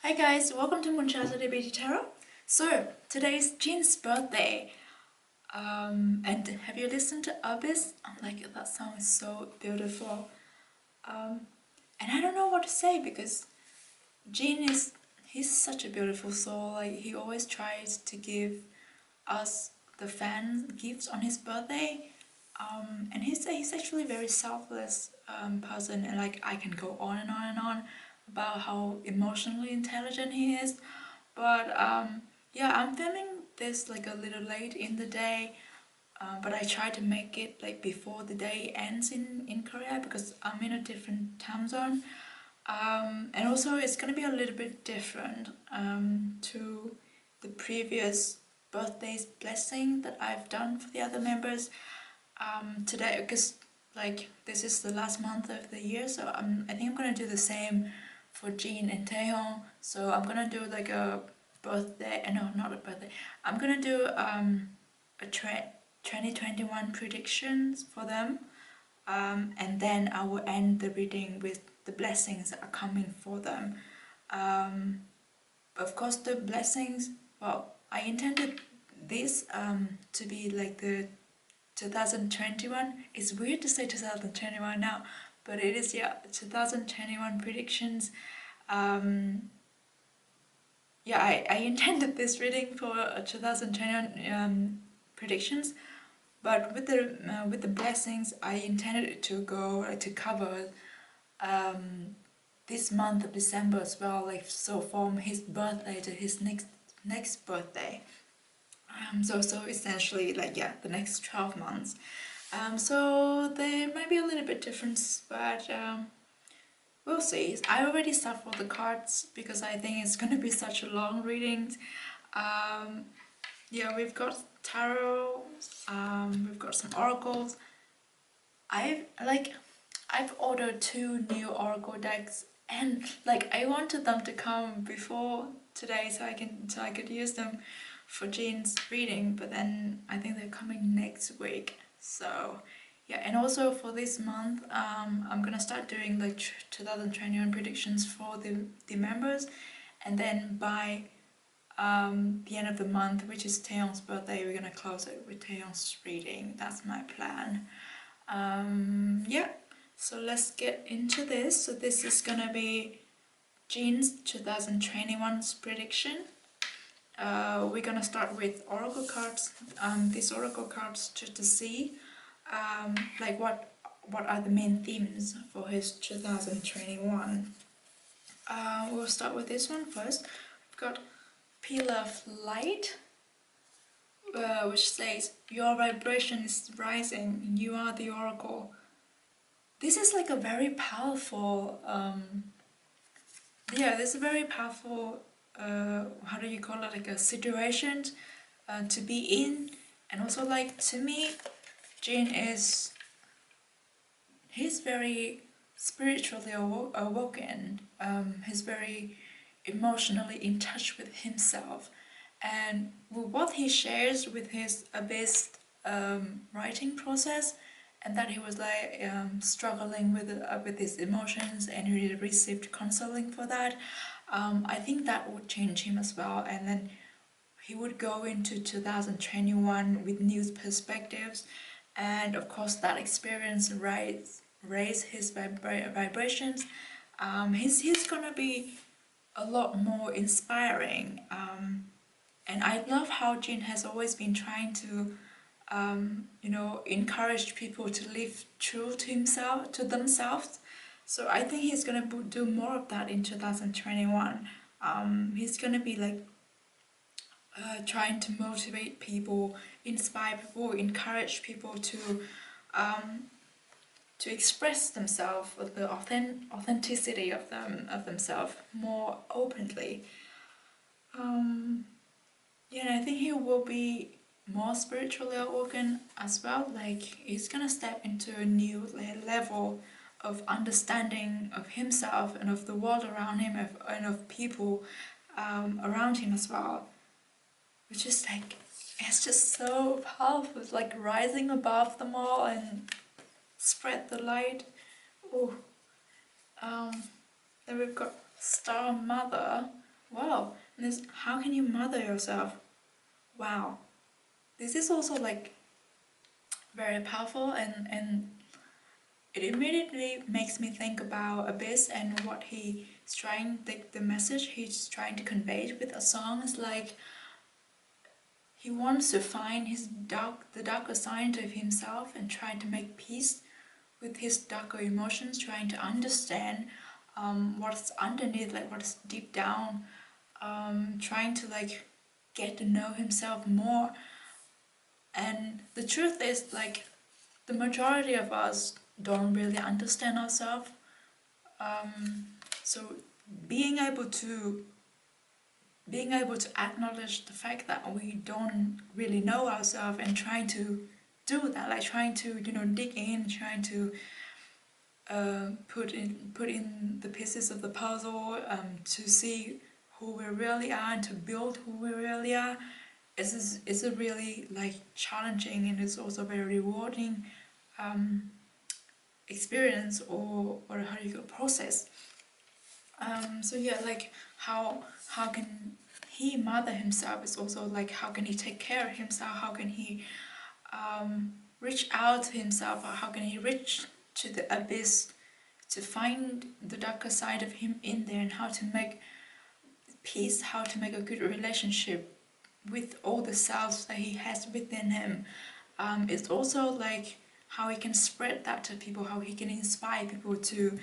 Hi guys, welcome to MoonChild Serendipity Tarot. So, today is JIN's birthday. And have you listened to Abyss? I'm like, that song is so beautiful. And I don't know what to say because he's such a beautiful soul. Like, he always tries to give us, the fans, gifts on his birthday. And he's actually a very selfless person, and like I can go on and on and on about how emotionally intelligent he is, but yeah, I'm filming this like a little late in the day, but I try to make it like before the day ends in Korea because I'm in a different time zone, and also it's gonna be a little bit different to the previous birthdays blessing that I've done for the other members today, because like this is the last month of the year, so I think I'm gonna do the same for Jean and Taehyung. So I'm gonna do like a birthday, no, not a birthday. I'm gonna do a 2021 predictions for them, and then I will end the reading with the blessings that are coming for them. Of course, the blessings. Well, I intended this to be like the 2021. It's weird to say 2021 now, but it is, yeah, 2021 predictions. Yeah, I intended this reading for 2021 predictions, but with the blessings, I intended it to go to cover this month of December as well. Like, so from his birthday to his next birthday. So essentially, like, yeah, the next 12 months. So there might be a little bit difference, but we'll see. I already shuffled the cards because I think it's going to be such a long reading. Yeah, we've got tarot, we've got some oracles. I've ordered 2 new oracle decks, and like I wanted them to come before today so I could use them for Jean's reading, but then I think they're coming next week. So yeah, and also for this month, I'm gonna start doing like 2021 predictions for the members, and then by the end of the month, which is Taehyung's birthday, we're gonna close it with Taehyung's reading. That's my plan. Yeah, so let's get into this. So this is gonna be Jean's 2021's prediction. We're gonna start with oracle cards. These oracle cards just to see like what are the main themes for his 2021. We'll start with this one first. We've got Pillar of Light, which says your vibration is rising. You are the oracle. This is like a very powerful. Yeah, this is a very powerful. How do you call it? Like a situation to be in, and also like to me, Jin is. He's very spiritually awoken. He's very emotionally in touch with himself, and with what he shares with his Abyss writing process, and that he was like struggling with his emotions, and he received counseling for that. I think that would change him as well, and then he would go into 2021 with new perspectives, and of course that experience raise his vibrations. He's gonna be a lot more inspiring, and I love how Jin has always been trying to encourage people to live true to themselves. So I think he's gonna do more of that in 2021. He's gonna be like trying to motivate people, inspire people, encourage people to express themselves with the authenticity of themselves more openly. Yeah, I think he will be more spiritually awoken as well. Like, he's gonna step into a new level of understanding of himself and of the world around him, and of people around him as well, which is like, it's just so powerful. It's like rising above them all and spread the light. Oh, then we've got Star Mother. This, how can you mother yourself? Wow, this is also like very powerful, and it immediately makes me think about Abyss and what he's trying, the message he's trying to convey with a song is like he wants to find the darker side of himself and try to make peace with his darker emotions, trying to understand what's underneath, like what's deep down, trying to like get to know himself more. And the truth is, like, the majority of us don't really understand ourselves. So being able to acknowledge the fact that we don't really know ourselves and trying to do that, like trying to dig in, trying to put in the pieces of the puzzle to see who we really are and to build who we really are, is a really like challenging, and it's also very rewarding experience, or how do you go, process. So yeah, like how can he mother himself is also like how can he take care of himself, how can he reach out to himself, or how can he reach to the abyss to find the darker side of him in there, and how to make peace, how to make a good relationship with all the selves that he has within him. It's also like how he can spread that to people, how he can inspire people to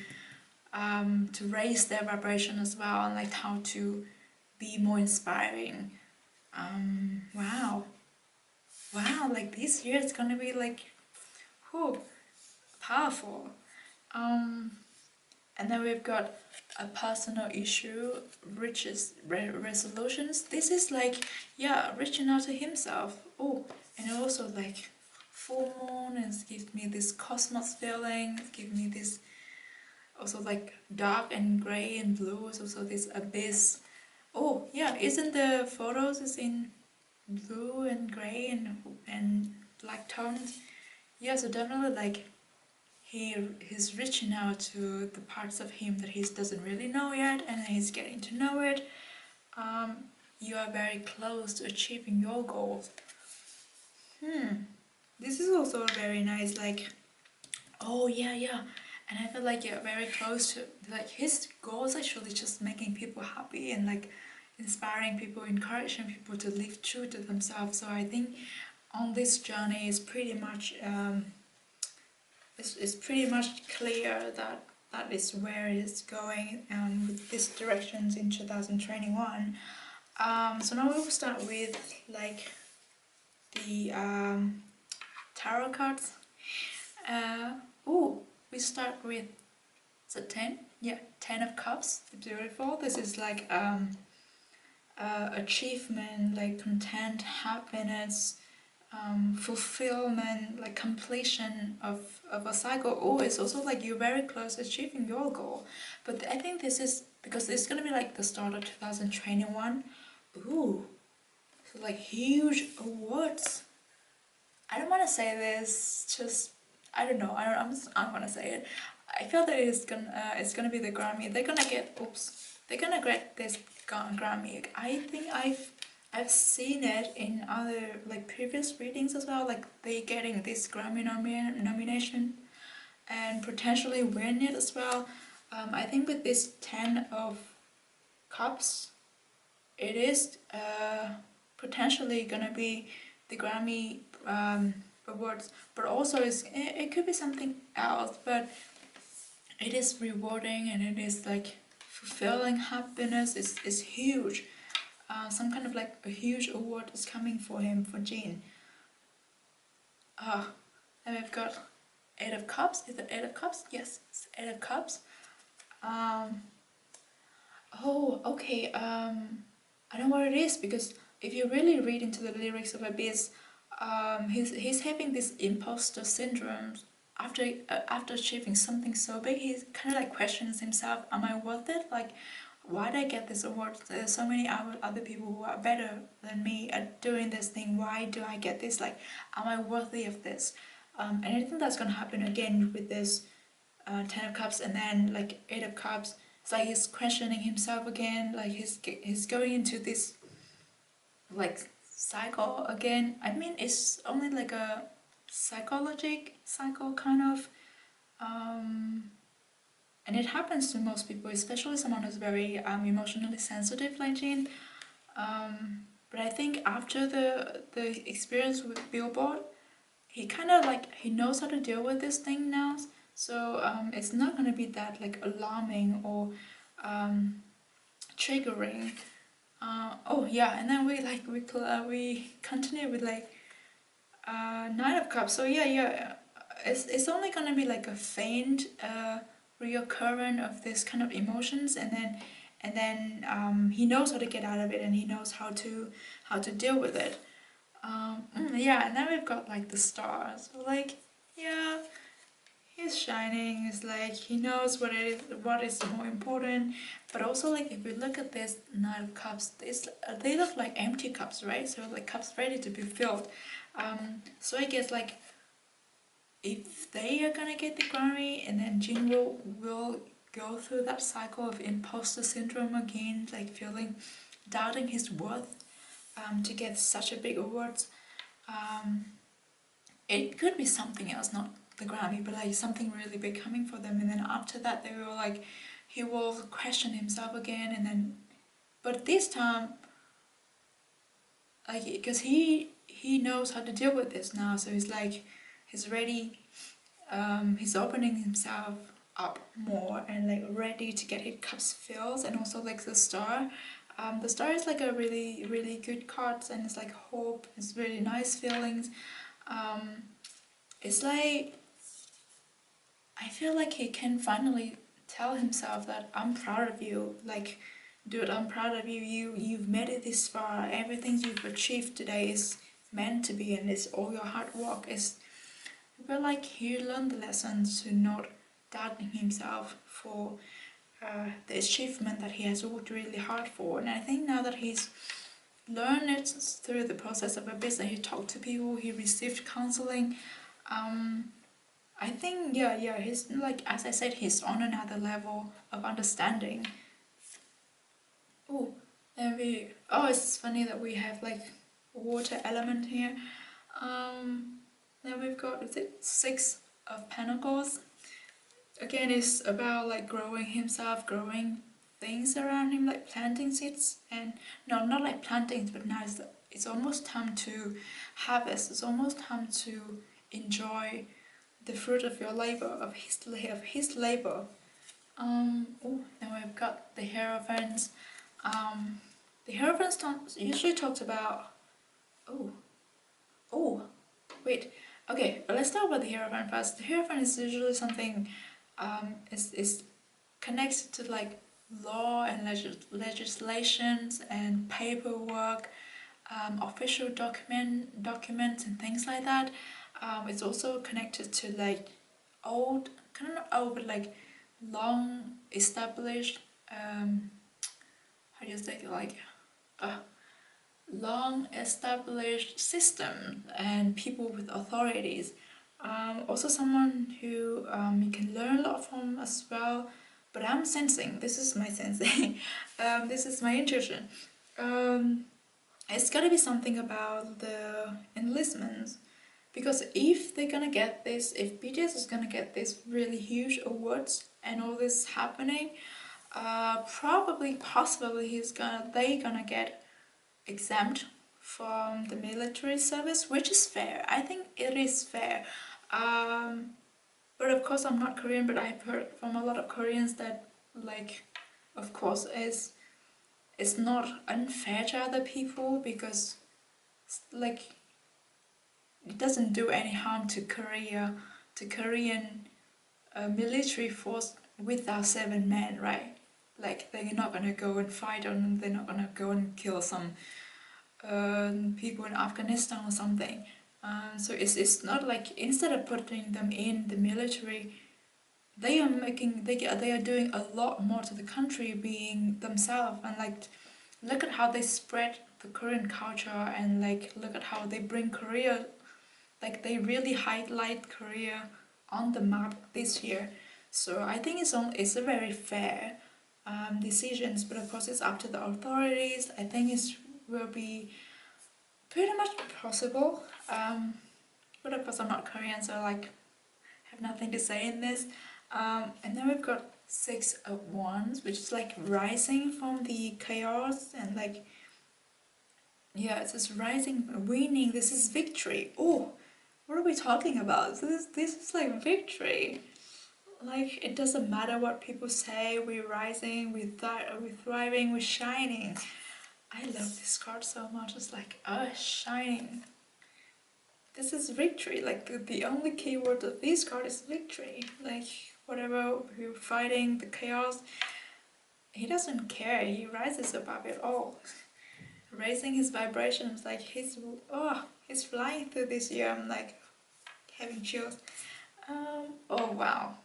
raise their vibration as well, and like how to be more inspiring. Wow, like this year it's gonna be like, whew, powerful. And then we've got a personal issue, resolutions. This is like, yeah, reaching out to himself. Oh, and also like full moon, and it gives me this cosmos feeling. It gives me this also like dark and gray and blue. It's also this abyss. Oh yeah, isn't the photos is in blue and gray and black tones? Yeah, so definitely like he's reaching out to the parts of him that he doesn't really know yet, and he's getting to know it. You are very close to achieving your goals. This is also very nice, like, oh yeah, and I feel like you're very close to, like, his goals actually just making people happy and like inspiring people, encouraging people to live true to themselves. So I think on this journey is pretty much it's pretty much clear that that is where it's going with these directions in 2021. So now we will start with like the tarot cards. Oh, we start with the 10. Yeah, 10 of Cups. Beautiful. This is like achievement, like content, happiness, fulfillment, like completion of a cycle. Oh, it's also like you're very close to achieving your goal. But I think this is because it's gonna be like the start of 2021. Ooh, so like huge awards. I don't want to say this. Just I don't know. I'm gonna say it. I feel that it's gonna be the Grammy. They're gonna get They're gonna get this Grammy. I think I've seen it in other like previous readings as well. Like they getting this Grammy nomination and potentially win it as well. I think with this 10 of Cups, it is potentially gonna be the Grammy awards, but also it could be something else. But it is rewarding, and it is like fulfilling happiness is huge. Some kind of like a huge award is coming for him, for JIN. And we've got 8 of Cups. Is it 8 of Cups? Yes, it's 8 of Cups. Oh, okay. I don't know what it is, because if you really read into the lyrics of Abyss, he's having this imposter syndrome after achieving something so big. He's kind of like questions himself: Am I worth it? Like, why did I get this award? There's so many other people who are better than me at doing this thing. Why do I get this? Like, am I worthy of this? And I think that's gonna happen again with this 10 of Cups, and then like 8 of Cups. it's like he's questioning himself again, like he's going into this like cycle again. I mean, it's only like a psychologic cycle kind of, and it happens to most people, especially someone who's very emotionally sensitive like JIN. But I think after the experience with Billboard, he kind of like he knows how to deal with this thing now. So it's not gonna be that like alarming or triggering. Oh yeah, and then we continue with like Nine of Cups. So yeah, it's only gonna be like a faint reoccurrence of this kind of emotions, and then he knows how to get out of it, and he knows how to deal with it. Yeah, and then we've got like the stars. So like yeah, he's shining. It's like he knows what is more important. But also like if we look at this Nine of Cups, they look like empty cups, right? So like cups ready to be filled. So I guess like if they are gonna get the Grammy, and then Jin will go through that cycle of imposter syndrome again, like doubting his worth, to get such a big awards. It could be something else, not the Grammy, but like something really big coming for them. And then after that, they will like he will question himself again, and then but this time like because he knows how to deal with this now, so he's like he's ready, he's opening himself up more and like ready to get his cups filled. And also like the star is like a really good card, and it's like hope, it's really nice feelings. It's like I feel like he can finally tell himself that I'm proud of you, like dude, I'm proud of you. You've made it this far. Everything you've achieved today is meant to be, and it's all your hard work. Is but like he learned the lessons to not doubting himself for the achievement that he has worked really hard for. And I think now that he's learned it through the process of a business, he talked to people, he received counseling. I think yeah, he's like as I said, he's on another level of understanding. Oh, it's funny that we have like water element here. Then we've got, is it Six of Pentacles? Again, it's about like growing himself, growing things around him, like planting seeds. And no, not like plantings, but now it's almost time to harvest. It's almost time to enjoy the fruit of your labor, of his labor. Oh, then we've got the Hierophants. The Hierophants usually talks about. Oh, wait. Okay, but let's talk about the Hierophant first. The Hierophant is usually something is connected to like law and legislations and paperwork, official documents and things like that. It's also connected to like old, kind of not old, but like long established. How do you say it? Like long established system and people with authorities. Also someone who you can learn a lot from as well. But I'm sensing, this is my sensing, this is my intuition. It's gotta be something about the enlistments. Because if they're gonna get this, if BTS is gonna get this really huge awards and all this happening, possibly they gonna get exempt from the military service, which is fair. I think it is fair. But of course I'm not Korean, but I've heard from a lot of Koreans that like, of course, it's not unfair to other people because like it doesn't do any harm to Korean military force with our 7 men, right? Like they're not gonna go and fight on them. They're not gonna go and kill some people in Afghanistan or something. So it's not like instead of putting them in the military, they are doing a lot more to the country being themselves. And like look at how they spread the Korean culture, and like look at how they bring Korea, like they really highlight Korea on the map this year. So I think it's a very fair decisions, but of course it's up to the authorities. I think it will be pretty much possible, but of course I'm not Korean, so like have nothing to say in this. And then we've got 6 of Wands, which is like rising from the chaos, and like, yeah, it's just rising, winning. This is victory. Oh, what are we talking about? So this is like victory. Like, it doesn't matter what people say, we're rising, we're thriving, we're shining. I love this card so much. It's like, shining. This is victory. Like, the only keyword of this card is victory. Like, whatever we're fighting, the chaos, he doesn't care. He rises above it all. Raising his vibrations, like he's flying through this year. I'm like having chills. Oh wow.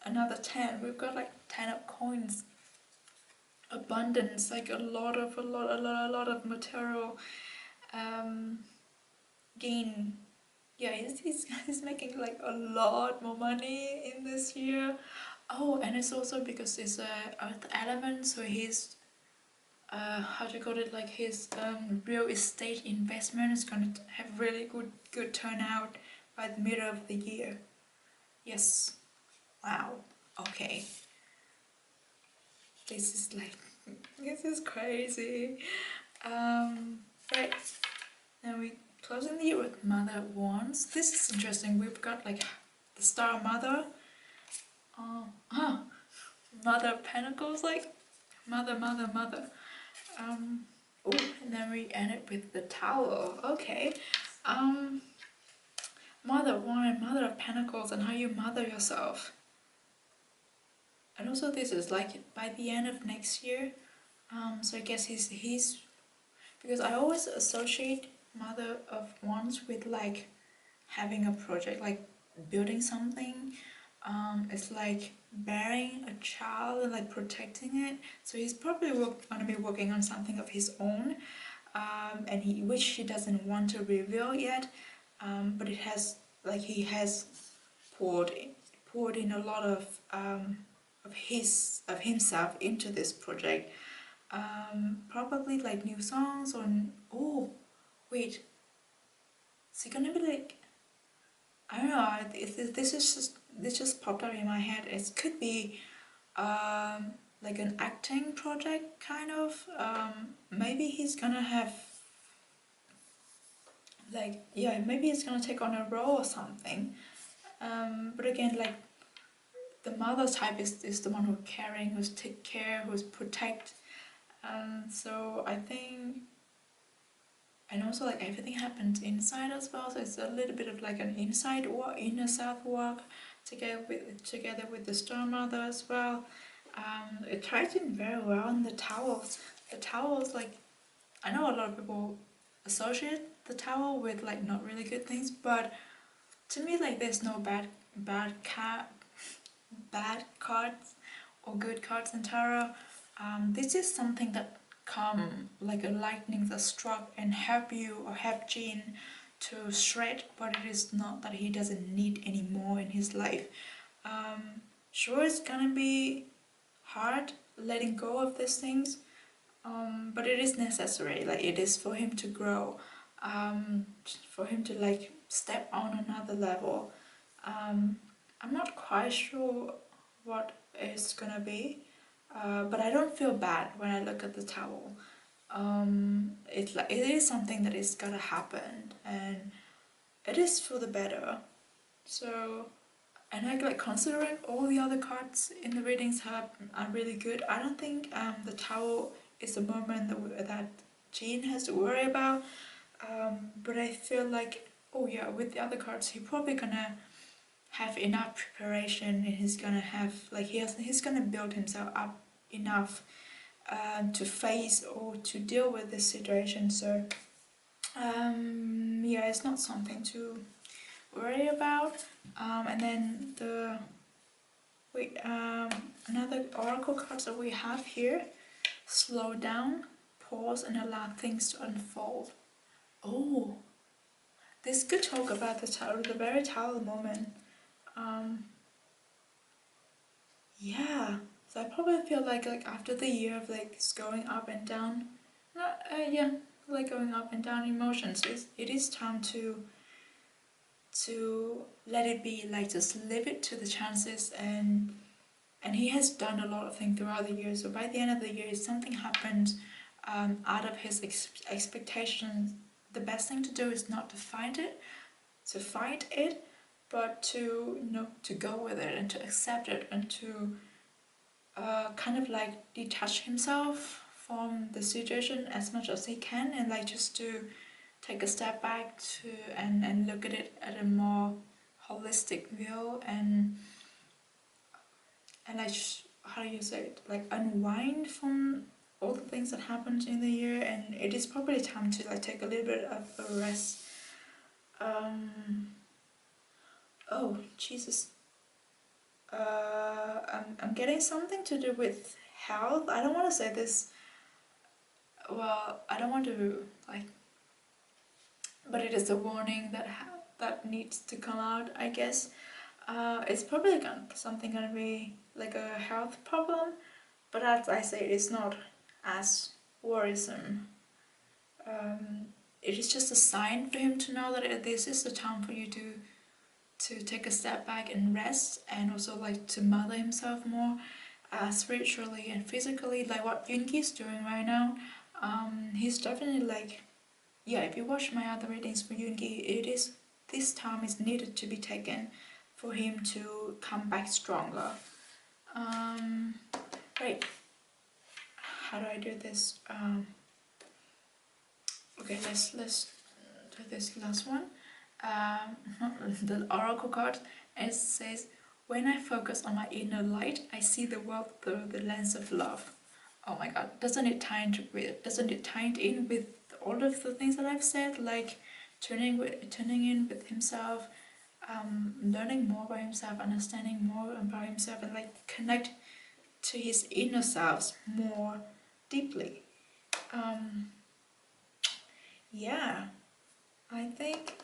Another 10. We've got like 10 of coins. Abundance, like a lot of material gain. Yeah, he's making like a lot more money in this year. Oh, and it's also because it's a earth element, so he's how do you call it, like his real estate investment is going to have really good turnout by the middle of the year. Yes. Wow. Okay. This is like, this is crazy. Right. Now we closing the year with Mother of Wands. This is interesting. We've got like the Star Mother. Mother of Pentacles, like mother. Oh, and then we end it with the Tower. Okay. Mother of Wine, Mother of Pentacles, and how you mother yourself. And also this is like by the end of next year. So I guess he's because I always associate Mother of Wands with like having a project, like building something. It's like bearing a child and like protecting it. So he's probably going to be working on something of his own, and which he doesn't want to reveal yet. But it has, like, he has poured in a lot of himself into this project. Probably like new songs or oh wait, is he gonna be like, I don't know, this just popped up in my head. It could be like an acting project kind of. Maybe he's gonna have like, yeah, maybe he's gonna take on a role or something. But again, like the mother type is the one who's caring, who's take care, who's protect. So I think, and also like everything happens inside as well, so it's a little bit of like an inside work, inner self work together with the Star Mother as well. It ties in very well in the towels. The towels, like, I know a lot of people associate the towel with like not really good things, but to me, like, there's no bad cards or good cards in tarot. This is something that come like a lightning that struck and help you or help JIN to shred what it is not that he doesn't need anymore in his life. Sure, it's gonna be hard letting go of these things, but it is necessary. Like, it is for him to grow, for him to like step on another level. I'm not quite sure what it's gonna be, but I don't feel bad when I look at the towel. It's like, it is something that is gonna happen, and it is for the better. So, and I like, considering all the other cards in the readings are really good, I don't think the towel is a moment that JIN has to worry about. But I feel like, oh yeah, with the other cards, he's probably gonna have enough preparation, and he's gonna have like he's gonna build himself up enough to face or to deal with this situation. So yeah, it's not something to worry about. And then another oracle cards that we have here: slow down, pause, and allow things to unfold. Oh, this could talk about the very tower moment. Yeah, So I probably feel like after the year of like going up and down, yeah, like going up and down emotions, it is time to let it be, like just leave it to the chances. And he has done a lot of things throughout the year, so by the end of the year, if something happens out of his expectations, the best thing to do is not to fight it, but to to go with it and to accept it, and to kind of like detach himself from the situation as much as he can, and like just to take a step back to and look at it at a more holistic view, and like how do you say it, like unwind from all the things that happened in the year. And it is probably time to like take a little bit of a rest. Oh Jesus, I'm getting something to do with health. I don't want to say this, well, I don't want to like, but it is a warning that needs to come out, I guess. It's probably something gonna be like a health problem, but as I say, it's not as worrisome. It is just a sign for him to know that this is the time for you to take a step back and rest, and also like to mother himself more, spiritually and physically, like what Yunki is doing right now. He's definitely like, yeah, if you watch my other readings for Yungi, this time is needed to be taken for him to come back stronger. Right, how do I do this? Okay, let's do this last one. The oracle card, it says, when I focus on my inner light, I see the world through the lens of love. Oh my god, doesn't it tie in with all of the things that I've said, like tuning in with himself, learning more about himself, understanding more about himself, and like connect to his inner selves more deeply. Yeah, I think.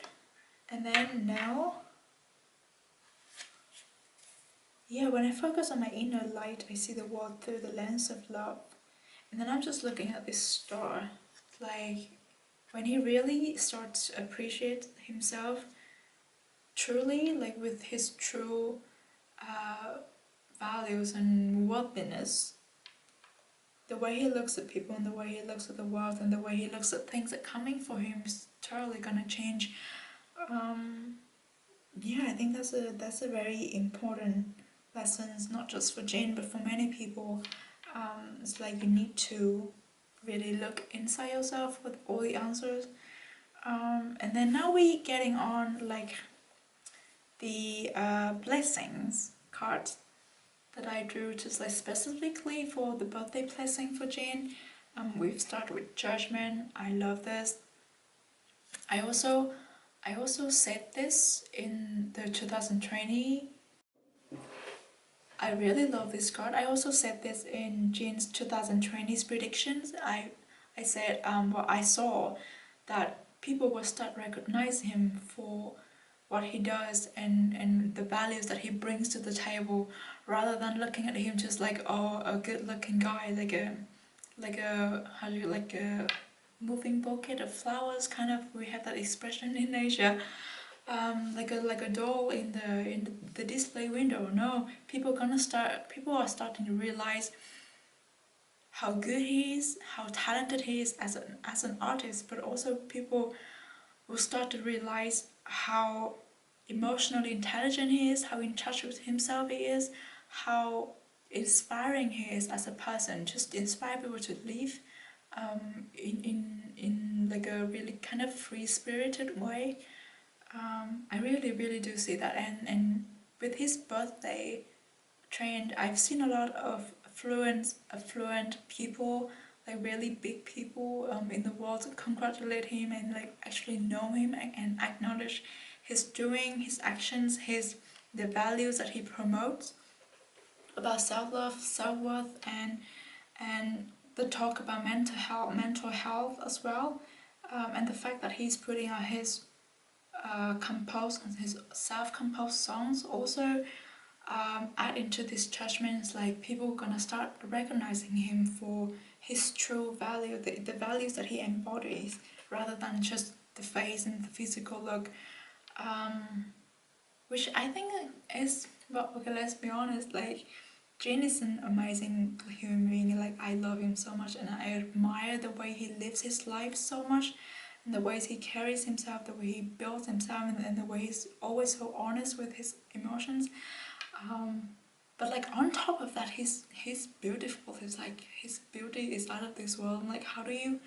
And then now, yeah, when I focus on my inner light, I see the world through the lens of love. And then I'm just looking at this star, like when he really starts to appreciate himself truly, like with his true values and worthiness, the way he looks at people and the way he looks at the world and the way he looks at things that are coming for him is totally gonna change. Yeah, I think that's a very important lesson, not just for Jane but for many people. It's like you need to really look inside yourself with all the answers. And then now we getting on like the blessings cards that I drew just like specifically for the birthday blessing for Jane. We've started with Judgment. I love this. I also said this in the 2020. I really love this card. I also said this in Jane's 2020's predictions. I said what I saw, that people will start recognizing him for what he does and the values that he brings to the table, rather than looking at him just like, oh, a good looking guy, like a like a moving bouquet of flowers, kind of. We have that expression in Asia, like a doll in the display window. No, people are starting to realize how good he is, how talented he is as an artist, but also people will start to realize how emotionally intelligent he is, how in touch with himself he is, how inspiring he is as a person. Just inspire people to live in like a really kind of free-spirited way. I really do see that, and with his birthday trend, I've seen a lot of affluent people, like really big people in the world, congratulate him and like actually know him and acknowledge his doing, his actions, the values that he promotes about self-love, self-worth, and the talk about mental health as well, and the fact that he's putting out his self-composed songs also. add into this judgments, like people gonna start recognizing him for his true value, the values that he embodies, rather than just the face and the physical look. Which I think is, well, okay, let's be honest, like JIN is an amazing human being. Like I love him so much, and I admire the way he lives his life so much, and the ways he carries himself, the way he builds himself, and the way he's always so honest with his emotions. But like on top of that, he's beautiful. He's like, his beauty is out of this world. I'm like, how do you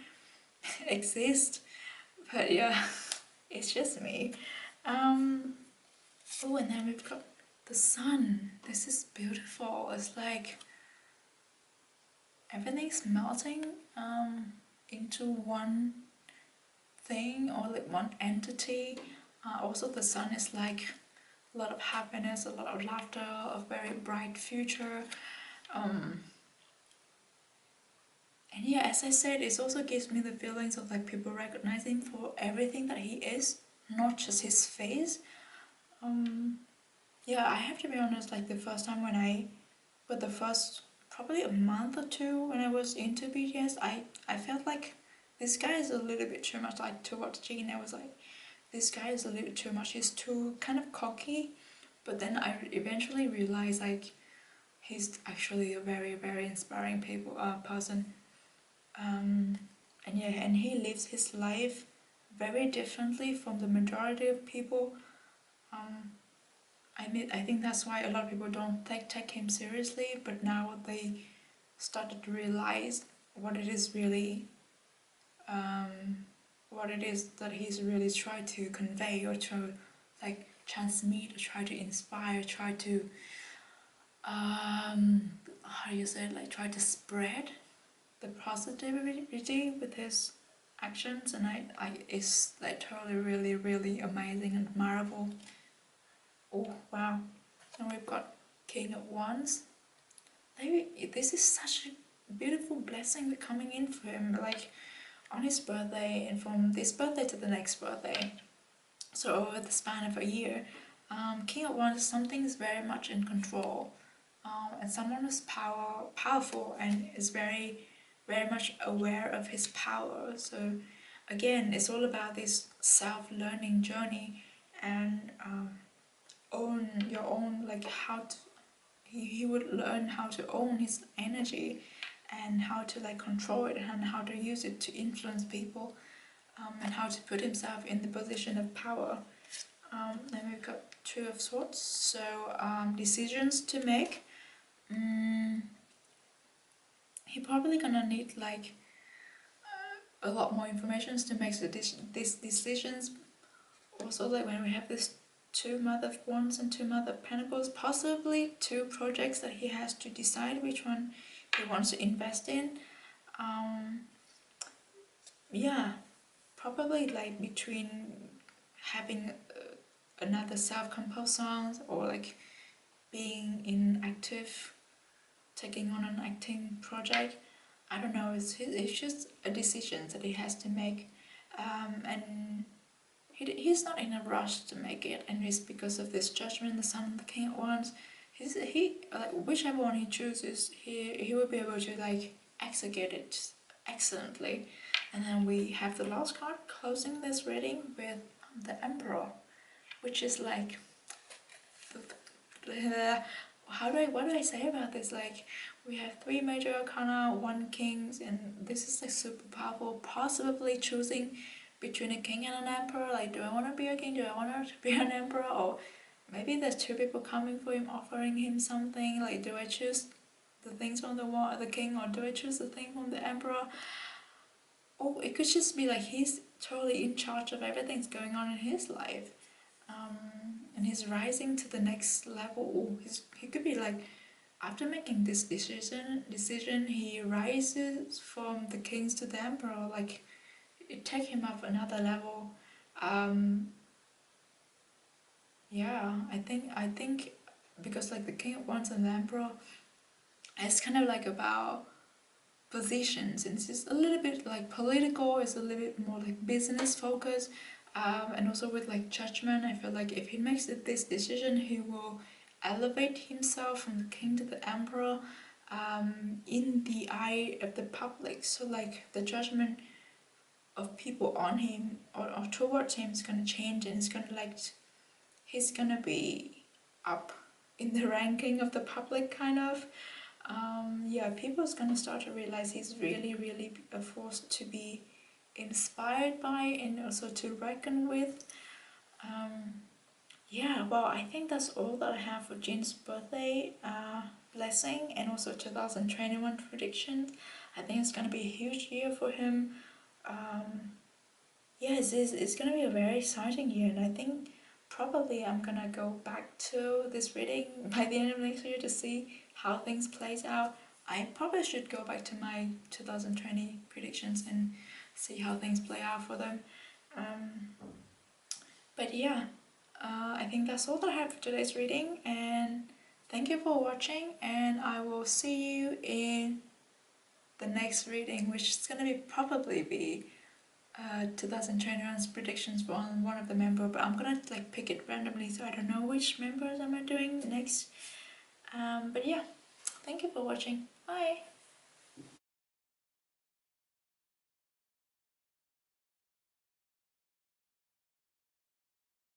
exist? But yeah, it's just me. Oh, and then we've got the sun. This is beautiful. It's like everything's melting into one thing, or like one entity. Also, the sun is like a lot of happiness, a lot of laughter, a very bright future. And yeah, as I said, it also gives me the feelings of like people recognizing for everything that he is, not just his face. Yeah, I have to be honest, like the first time but the first probably a month or two when I was into BTS, I felt like this guy is a little bit too much. Like towards JIN, I was like, this guy is a little bit too much. He's too kind of cocky. But then I eventually realized like he's actually a very, very inspiring person. And yeah, and he lives his life very differently from the majority of people. I think that's why a lot of people don't take him seriously, but now they started to realize what it is really, what it is that he's really tried to convey, or to like transmit, or try to inspire, try to how do you say it, like try to spread the positivity with his actions. And it's like totally really really amazing and admirable. Oh wow. And we've got King of Wands. Maybe this is such a beautiful blessing coming in for him, like on his birthday, and from this birthday to the next birthday, so over the span of a year. King of Wands, something is very much in control, and someone who's powerful and is very very much aware of his power. So again, it's all about this self-learning journey, and own your own, like how to, he would learn how to own his energy, and how to like control it, and how to use it to influence people, and how to put himself in the position of power. Then we've got Two of Swords, so decisions to make. He probably gonna need like a lot more information to make these decisions. Also, like when we have this Two Mother of Wands and Two Mother of Pentacles, possibly two projects that he has to decide which one he wants to invest in. Yeah, probably like between having another self-composed song, or like being in active, taking on an acting project. I don't know, it's just a decision that he has to make, and he's not in a rush to make it, and it's because of this judgment, the Sun and the King at once. He like whichever one he chooses, he will be able to like execute it excellently. And then we have the last card closing this reading with the Emperor, which is like what do I say about this? Like we have three major arcana, one kings, and this is like super powerful. Possibly choosing between a king and an emperor. Like, do I want to be a king? Do I want to be an emperor? Or maybe there's two people coming for him, offering him something. Like, do I choose the things from the king, or do I choose the thing from the emperor? Or it could just be like he's totally in charge of everything's going on in his life. And he's rising to the next level. He could be like, after making this decision, he rises from the kings to the emperor. Like, it take him up another level. Yeah, I think because like the King of Wands and the Emperor, it's kind of like about positions, and it's just a little bit like political. It's a little bit more like business focused, and also with like judgment. I feel like if he makes this decision, he will elevate himself from the king to the emperor in the eye of the public. So like the judgment of people on him or towards him is gonna change, and it's gonna like he's gonna be up in the ranking of the public kind of. Yeah, people's gonna start to realize he's really a force to be inspired by and also to reckon with. Yeah, well, I think that's all that I have for Jin's birthday blessing and also 2021 predictions. I think it's gonna be a huge year for him. Yeah, it's gonna be a very exciting year, and I think probably I'm gonna go back to this reading by the end of next year to see how things plays out. I probably should go back to my 2020 predictions and see how things play out for them. But yeah, I think that's all that I have for today's reading, and thank you for watching, and I will see you in the next reading, which is gonna be probably be 2021's predictions for one of the member, but I'm gonna like pick it randomly, so I don't know which members am I doing next. But yeah, thank you for watching. Bye.